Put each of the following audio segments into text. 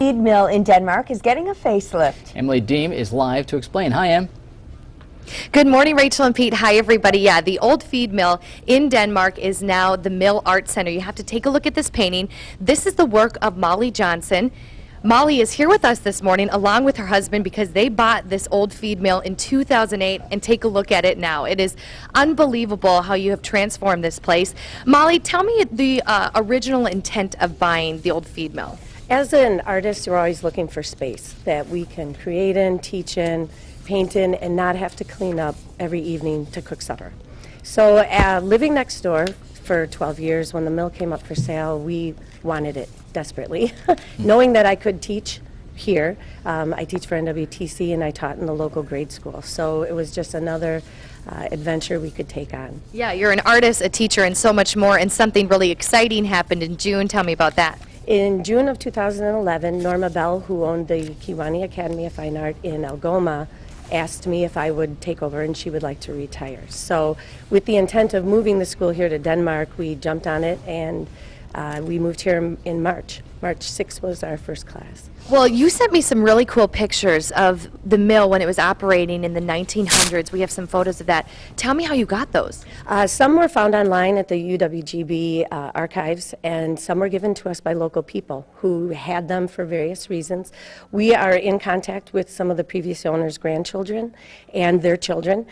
Feed mill in Denmark is getting a facelift. Emily Deem is live to explain. Hi, Em. Good morning, Rachel and Pete. Hi, everybody. Yeah, the old feed mill in Denmark is now the Mill Art Center. You have to take a look at this painting. This is the work of Molly Johnson. Molly is here with us this morning along with her husband because they bought this old feed mill in 2008 and take a look at it now. It is unbelievable how you have transformed this place. Molly, tell me the original intent of buying the old feed mill. As an artist, you're always looking for space that we can create in, teach in, paint in, and not have to clean up every evening to cook supper. So living next door for 12 years, when the mill came up for sale, we wanted it desperately. Knowing that I could teach here, I teach for NWTC and I taught in the local grade school. So it was just another adventure we could take on. Yeah, you're an artist, a teacher, and so much more, and something really exciting happened in June. Tell me about that. In June of 2011, Norma Bell, who owned the Kiwani Academy of Fine Art in Algoma, asked me if I would take over and she would like to retire. So with the intent of moving the school here to Denmark, we jumped on it and we moved here in March. March 6th was our first class. Well, you sent me some really cool pictures of the mill when it was operating in the 1900s. We have some photos of that. Tell me how you got those. Some were found online at the UWGB archives, and some were given to us by local people who had them for various reasons. We are in contact with some of the previous owners' grandchildren and their children,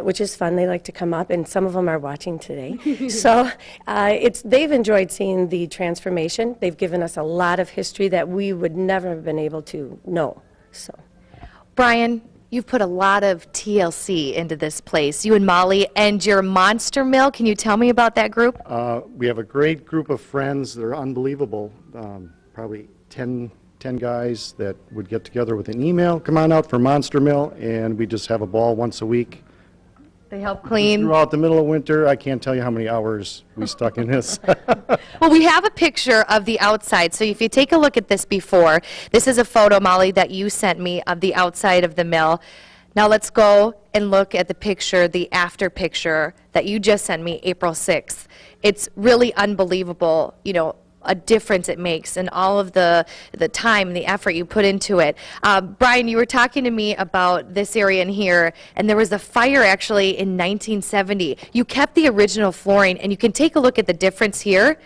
which is fun. They like to come up, and some of them are watching today. So they've enjoyed seeing the transformation. They've given us a lot of history that we would never have been able to know. So, Brian, you've put a lot of TLC into this place, you and Molly, and your monster mill. Can you tell me about that group? We have a great group of friends. They're unbelievable. Probably 10 guys that would get together with an email, come on out for Monster Mill, and we just have a ball once a week. They help clean. Throughout the middle of winter, I can't tell you how many hours we stuck in this. Well, we have a picture of the outside, so if you take a look at this before, this is a photo, Molly, that you sent me of the outside of the mill. Now let's go and look at the picture, the after picture that you just sent me April 6th. It's really unbelievable, you know, a difference it makes and all of the time and the effort you put into it. Brian, you were talking to me about this area in here, and there was a fire actually in 1970. You kept the original flooring, and you can take a look at the difference here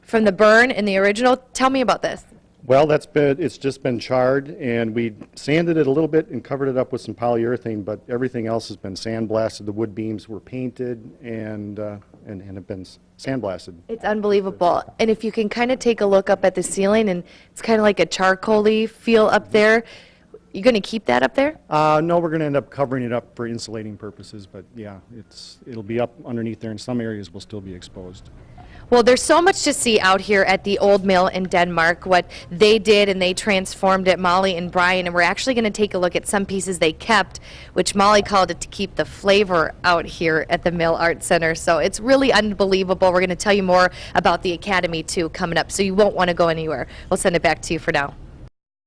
from the burn and the original. Tell me about this. Well, it's just been charred, and we sanded it a little bit and covered it up with some polyurethane, but everything else has been sandblasted. The wood beams were painted and have been sandblasted. It's unbelievable. And if you can kind of take a look up at the ceiling, and it's kind of like a charcoal-y feel up there. You going to keep that up there? No, we're going to end up covering it up for insulating purposes, but yeah, it'll be up underneath there, and some areas will still be exposed. Well, there's so much to see out here at the old mill in Denmark, what they did and they transformed it, Molly and Brian, and we're actually going to take a look at some pieces they kept, which Molly called it to keep the flavor out here at the Mill Art Center. So it's really unbelievable. We're going to tell you more about the Academy, too, coming up, so you won't want to go anywhere. We'll send it back to you for now.